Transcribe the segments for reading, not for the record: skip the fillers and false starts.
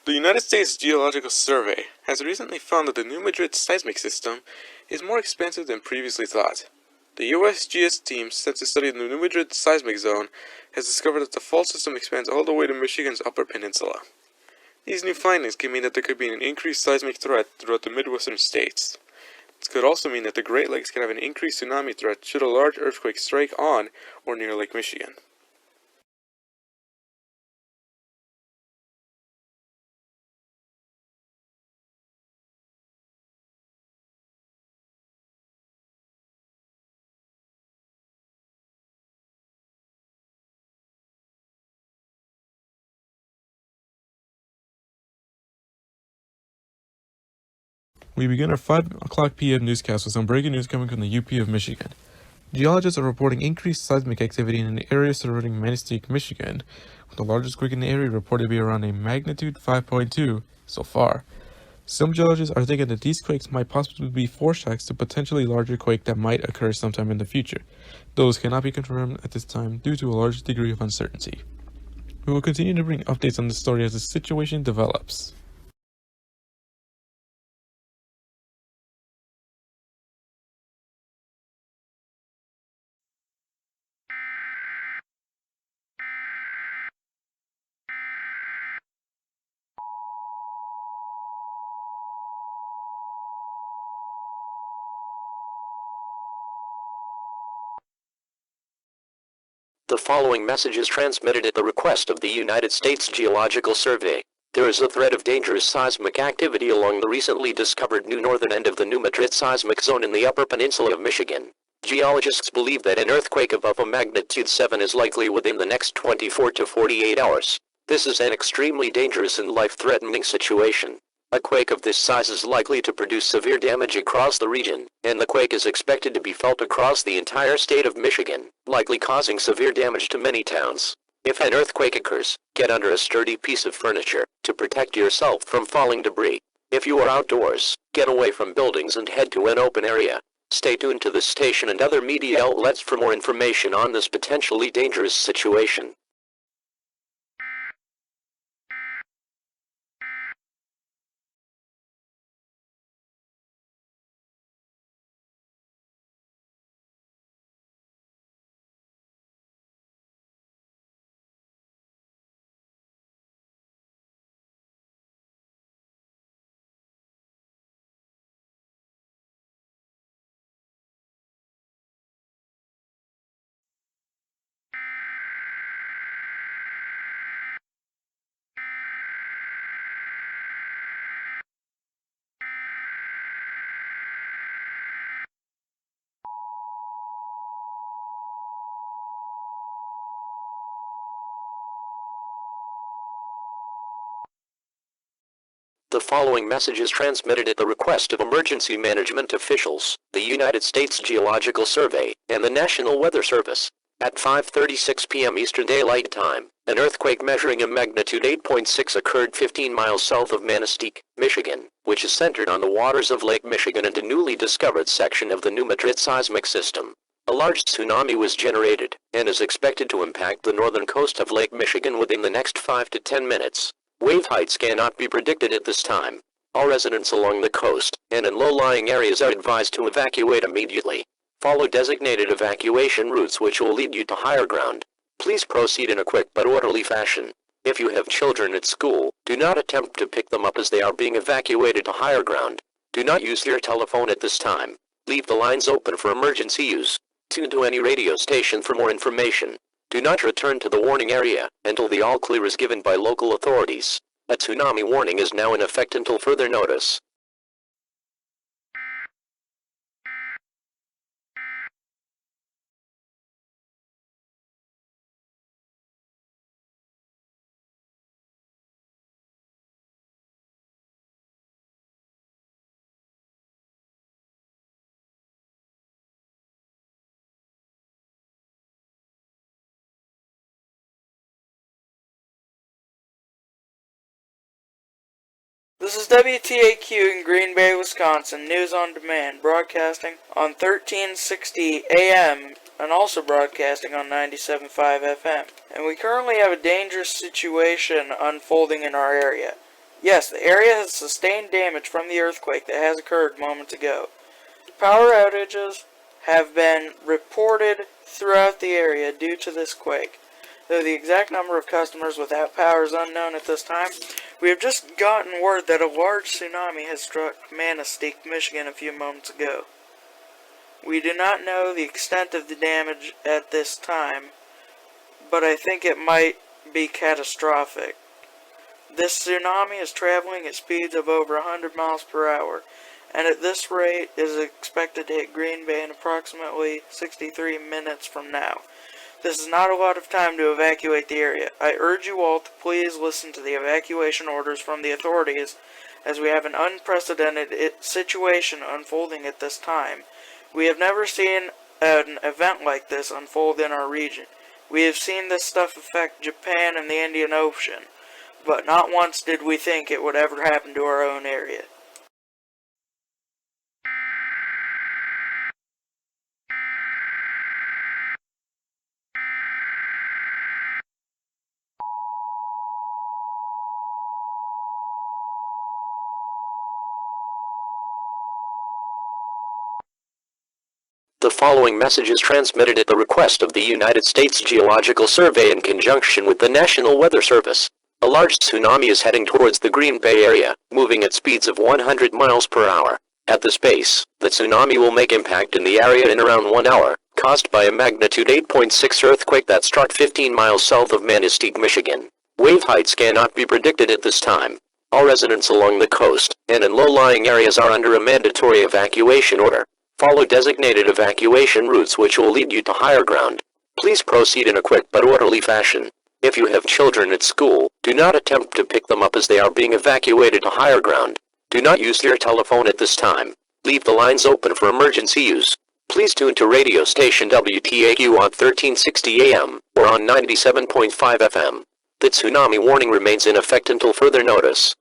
The United States Geological Survey has recently found that the New Madrid seismic system is more expansive than previously thought. The USGS team sent to study the New Madrid seismic zone has discovered that the fault system expands all the way to Michigan's Upper Peninsula. These new findings can mean that there could be an increased seismic threat throughout the Midwestern states. This could also mean that the Great Lakes could have an increased tsunami threat should a large earthquake strike on or near Lake Michigan. We begin our 5 o'clock p.m. newscast with some breaking news coming from the UP of Michigan. Geologists are reporting increased seismic activity in an area surrounding Manistee, Michigan, with the largest quake in the area reported to be around a magnitude 5.2 so far. Some geologists are thinking that these quakes might possibly be foreshocks to potentially larger quake that might occur sometime in the future. Those cannot be confirmed at this time due to a large degree of uncertainty. We will continue to bring updates on this story as the situation develops. The following message is transmitted at the request of the United States Geological Survey. There is a threat of dangerous seismic activity along the recently discovered new northern end of the New Madrid seismic zone in the Upper Peninsula of Michigan. Geologists believe that an earthquake above a magnitude 7 is likely within the next 24 to 48 hours. This is an extremely dangerous and life-threatening situation. A quake of this size is likely to produce severe damage across the region, and the quake is expected to be felt across the entire state of Michigan, likely causing severe damage to many towns. If an earthquake occurs, get under a sturdy piece of furniture to protect yourself from falling debris. If you are outdoors, get away from buildings and head to an open area. Stay tuned to this station and other media outlets for more information on this potentially dangerous situation. The following message is transmitted at the request of emergency management officials, the United States Geological Survey, and the National Weather Service. At 5:36 p.m. Eastern Daylight Time, an earthquake measuring a magnitude 8.6 occurred 15 miles south of Manistee, Michigan, which is centered on the waters of Lake Michigan and a newly discovered section of the New Madrid seismic system. A large tsunami was generated, and is expected to impact the northern coast of Lake Michigan within the next 5 to 10 minutes. Wave heights cannot be predicted at this time. All residents along the coast and in low-lying areas are advised to evacuate immediately. Follow designated evacuation routes which will lead you to higher ground. Please proceed in a quick but orderly fashion. If you have children at school, do not attempt to pick them up as they are being evacuated to higher ground. Do not use your telephone at this time. Leave the lines open for emergency use. Tune to any radio station for more information. Do not return to the warning area until the all-clear is given by local authorities. A tsunami warning is now in effect until further notice. This is WTAQ in Green Bay, Wisconsin, News on Demand, broadcasting on 1360 AM and also broadcasting on 97.5 FM. And we currently have a dangerous situation unfolding in our area. Yes, the area has sustained damage from the earthquake that has occurred moments ago. Power outages have been reported throughout the area due to this quake. Though the exact number of customers without power is unknown at this time, we have just gotten word that a large tsunami has struck Manistee, Michigan a few moments ago. We do not know the extent of the damage at this time, but I think it might be catastrophic. This tsunami is traveling at speeds of over 100 miles per hour, and at this rate is expected to hit Green Bay in approximately 63 minutes from now. This is not a lot of time to evacuate the area. I urge you all to please listen to the evacuation orders from the authorities, as we have an unprecedented situation unfolding at this time. We have never seen an event like this unfold in our region. We have seen this stuff affect Japan and the Indian Ocean, but not once did we think it would ever happen to our own area. The following message is transmitted at the request of the United States Geological Survey in conjunction with the National Weather Service. A large tsunami is heading towards the Green Bay area, moving at speeds of 100 miles per hour. At this pace, the tsunami will make impact in the area in around 1 hour, caused by a magnitude 8.6 earthquake that struck 15 miles south of Manistee, Michigan. Wave heights cannot be predicted at this time. All residents along the coast and in low-lying areas are under a mandatory evacuation order. Follow designated evacuation routes which will lead you to higher ground. Please proceed in a quick but orderly fashion. If you have children at school, do not attempt to pick them up as they are being evacuated to higher ground. Do not use your telephone at this time. Leave the lines open for emergency use. Please tune to radio station WTAQ on 1360 AM or on 97.5 FM. The tsunami warning remains in effect until further notice.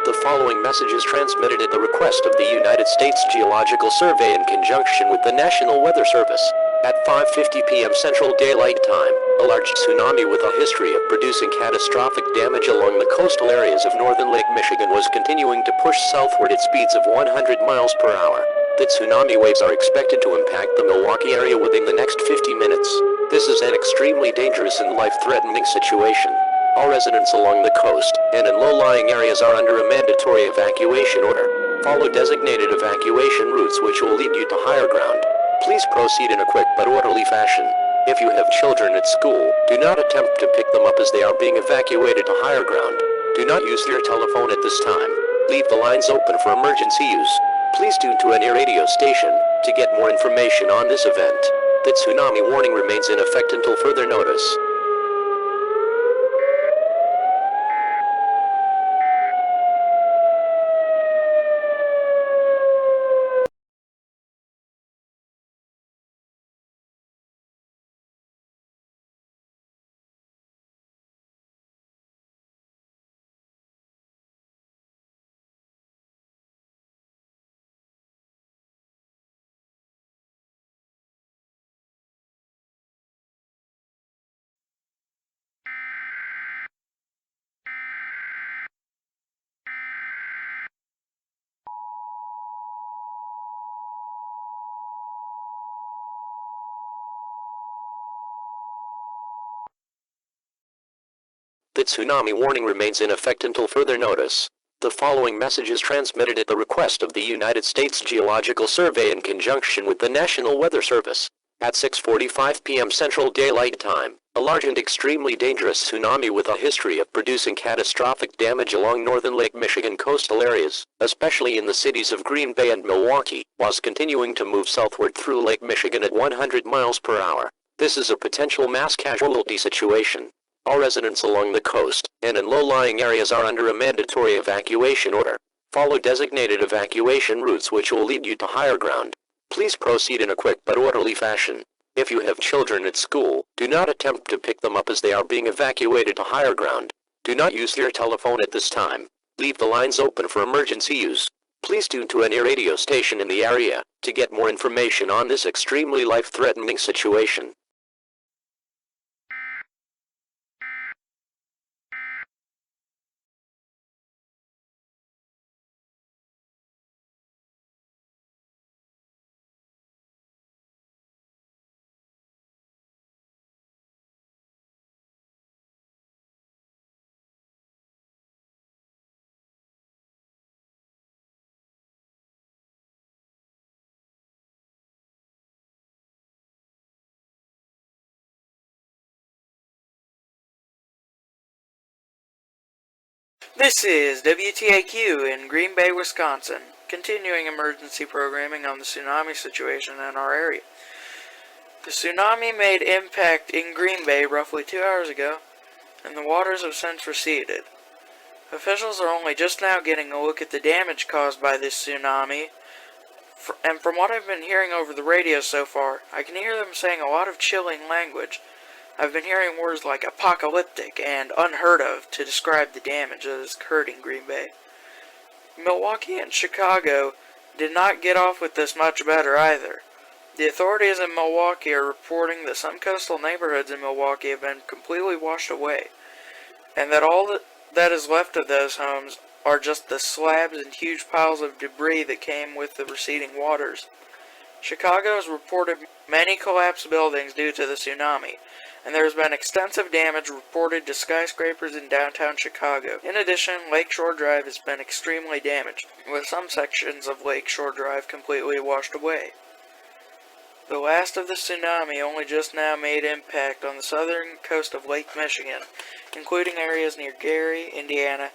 The following message is transmitted at the request of the United States Geological Survey in conjunction with the National Weather Service. At 5:50 p.m. Central Daylight Time, a large tsunami with a history of producing catastrophic damage along the coastal areas of northern Lake Michigan was continuing to push southward at speeds of 100 miles per hour. The tsunami waves are expected to impact the Milwaukee area within the next 50 minutes. This is an extremely dangerous and life-threatening situation. All residents along the coast and in low-lying areas are under a mandatory evacuation order. Follow designated evacuation routes which will lead you to higher ground. Please proceed in a quick but orderly fashion. If you have children at school, do not attempt to pick them up as they are being evacuated to higher ground. Do not use your telephone at this time. Leave the lines open for emergency use. Please tune to any radio station to get more information on this event. The tsunami warning remains in effect until further notice. The tsunami warning remains in effect until further notice. The following message is transmitted at the request of the United States Geological Survey in conjunction with the National Weather Service. At 6:45 p.m. Central Daylight Time, a large and extremely dangerous tsunami with a history of producing catastrophic damage along northern Lake Michigan coastal areas, especially in the cities of Green Bay and Milwaukee, was continuing to move southward through Lake Michigan at 100 miles per hour. This is a potential mass casualty situation. All residents along the coast and in low-lying areas are under a mandatory evacuation order. Follow designated evacuation routes which will lead you to higher ground. Please proceed in a quick but orderly fashion. If you have children at school, do not attempt to pick them up as they are being evacuated to higher ground. Do not use your telephone at this time. Leave the lines open for emergency use. Please tune to any radio station in the area to get more information on this extremely life-threatening situation. This is WTAQ in Green Bay, Wisconsin, continuing emergency programming on the tsunami situation in our area. The tsunami made impact in Green Bay roughly 2 hours ago, and the waters have since receded. Officials are only just now getting a look at the damage caused by this tsunami, and from what I've been hearing over the radio so far, I can hear them saying a lot of chilling language. I've been hearing words like apocalyptic and unheard of to describe the damage that has occurred in Green Bay. Milwaukee and Chicago did not get off with this much better either. The authorities in Milwaukee are reporting that some coastal neighborhoods in Milwaukee have been completely washed away, and that all that is left of those homes are just the slabs and huge piles of debris that came with the receding waters. Chicago has reported many collapsed buildings due to the tsunami, and there has been extensive damage reported to skyscrapers in downtown Chicago. In addition, Lakeshore Drive has been extremely damaged, with some sections of Lakeshore Drive completely washed away. The last of the tsunami only just now made impact on the southern coast of Lake Michigan, including areas near Gary, Indiana.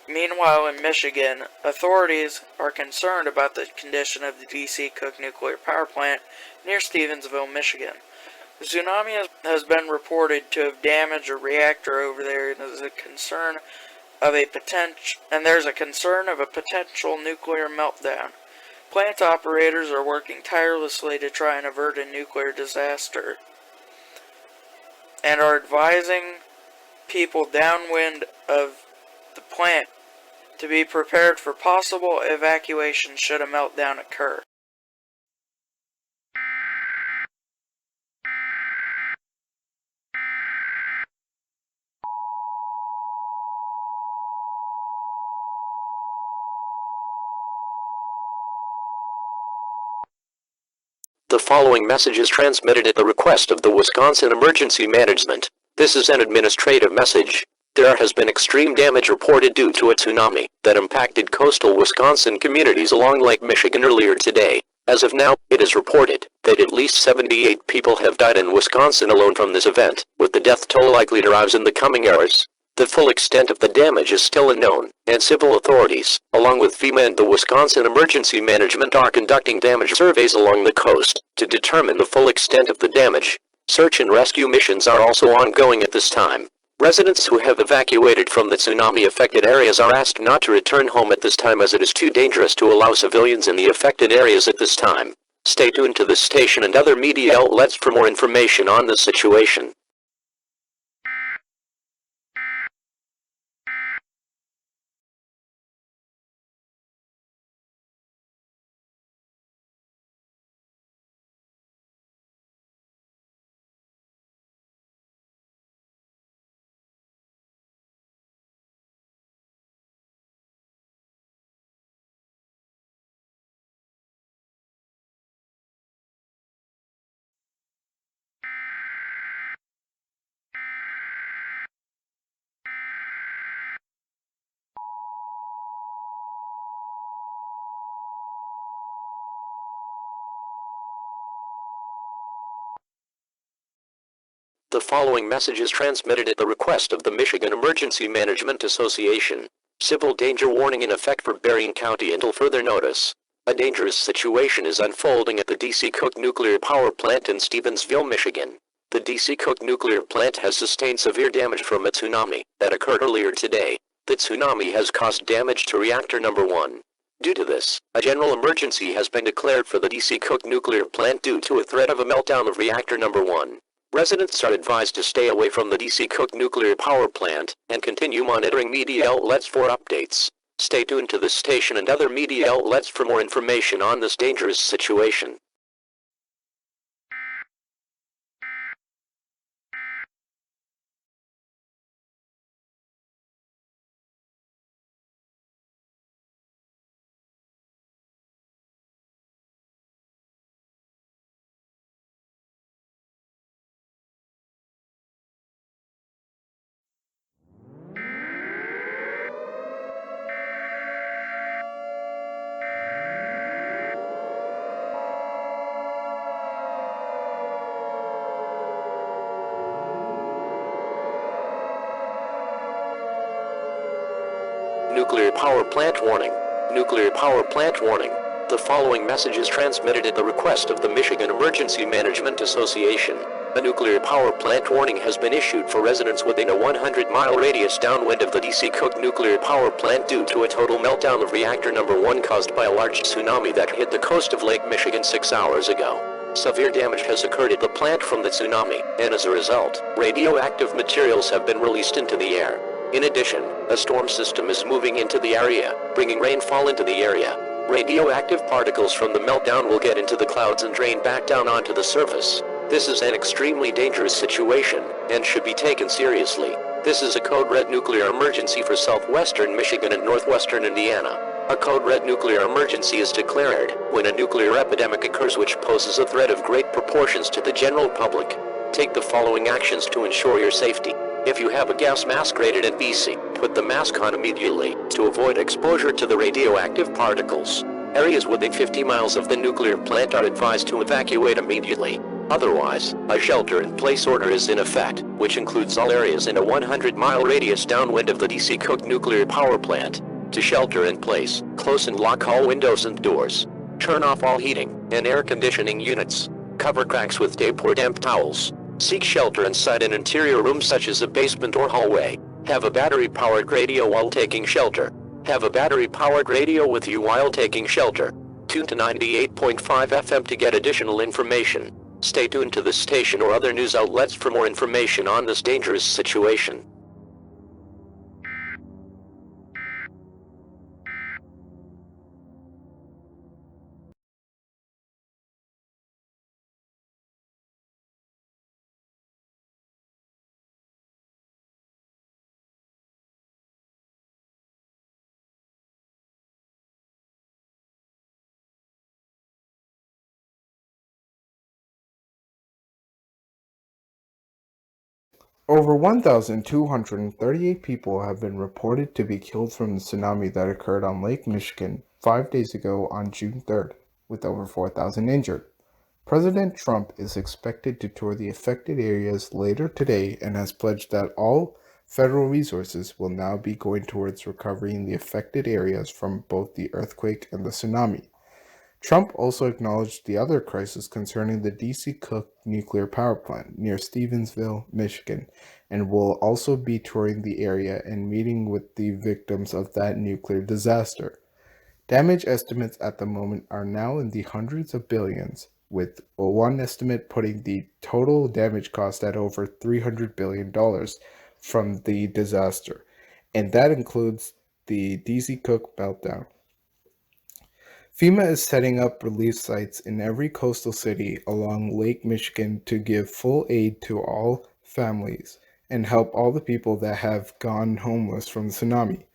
Meanwhile, in Michigan, authorities are concerned about the condition of the D.C. Cook nuclear power plant near Stevensville, Michigan. The tsunami has been reported to have damaged a reactor over there, and there's a concern of a potential nuclear meltdown. Plant operators are working tirelessly to try and avert a nuclear disaster, and are advising people downwind of the plant to be prepared for possible evacuation should a meltdown occur. The following message is transmitted at the request of the Wisconsin Emergency Management. This is an administrative message. There has been extreme damage reported due to a tsunami that impacted coastal Wisconsin communities along Lake Michigan earlier today. As of now, it is reported that at least 78 people have died in Wisconsin alone from this event, with the death toll likely to rise in the coming hours. The full extent of the damage is still unknown, and civil authorities, along with FEMA and the Wisconsin Emergency Management, are conducting damage surveys along the coast to determine the full extent of the damage. Search and rescue missions are also ongoing at this time. Residents who have evacuated from the tsunami-affected areas are asked not to return home at this time, as it is too dangerous to allow civilians in the affected areas at this time. Stay tuned to this station and other media outlets for more information on the situation. The following message is transmitted at the request of the Michigan Emergency Management Association. Civil danger warning in effect for Berrien County until further notice. A dangerous situation is unfolding at the D.C. Cook Nuclear Power Plant in Stevensville, Michigan. The D.C. Cook Nuclear Plant has sustained severe damage from a tsunami that occurred earlier today. The tsunami has caused damage to reactor number 1. Due to this, a general emergency has been declared for the D.C. Cook Nuclear Plant due to a threat of a meltdown of reactor number 1. Residents are advised to stay away from the D.C. Cook Nuclear Power Plant and continue monitoring media outlets for updates. Stay tuned to this station and other media outlets for more information on this dangerous situation. Nuclear power plant warning. Nuclear power plant warning. The following message is transmitted at the request of the Michigan Emergency Management Association. A nuclear power plant warning has been issued for residents within a 100-mile radius downwind of the D.C. Cook Nuclear Power Plant due to a total meltdown of reactor number 1 caused by a large tsunami that hit the coast of Lake Michigan 6 hours ago. Severe damage has occurred at the plant from the tsunami, and as a result, radioactive materials have been released into the air. In addition, a storm system is moving into the area, bringing rainfall into the area. Radioactive particles from the meltdown will get into the clouds and drain back down onto the surface. This is an extremely dangerous situation, and should be taken seriously. This is a code red nuclear emergency for southwestern Michigan and northwestern Indiana. A code red nuclear emergency is declared when a nuclear epidemic occurs which poses a threat of great proportions to the general public. Take the following actions to ensure your safety. If you have a gas mask rated at BC, put the mask on immediately to avoid exposure to the radioactive particles. Areas within 50 miles of the nuclear plant are advised to evacuate immediately. Otherwise, a shelter-in-place order is in effect, which includes all areas in a 100-mile radius downwind of the D.C. Cook Nuclear Power Plant. To shelter in place, close and lock all windows and doors. Turn off all heating and air conditioning units. Cover cracks with tape or damp towels. Seek shelter inside an interior room such as a basement or hallway. Have a battery-powered radio while taking shelter. Have a battery-powered radio with you while taking shelter. Tune to 98.5 FM to get additional information. Stay tuned to this station or other news outlets for more information on this dangerous situation. Over 1,238 people have been reported to be killed from the tsunami that occurred on Lake Michigan 5 days ago on June 3rd, with over 4,000 injured. President Trump is expected to tour the affected areas later today and has pledged that all federal resources will now be going towards recovering the affected areas from both the earthquake and the tsunami. Trump also acknowledged the other crisis concerning the D.C. Cook Nuclear Power Plant near Stevensville, Michigan, and will also be touring the area and meeting with the victims of that nuclear disaster. Damage estimates at the moment are now in the hundreds of billions, with one estimate putting the total damage cost at over $300 billion from the disaster, and that includes the D.C. Cook meltdown. FEMA is setting up relief sites in every coastal city along Lake Michigan to give full aid to all families and help all the people that have gone homeless from the tsunami.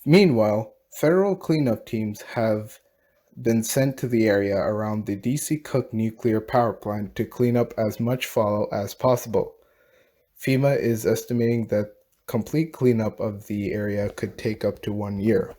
Meanwhile, federal cleanup teams have been sent to the area around the D.C. Cook Nuclear Power Plant to clean up as much fallout as possible. FEMA is estimating that complete cleanup of the area could take up to 1 year.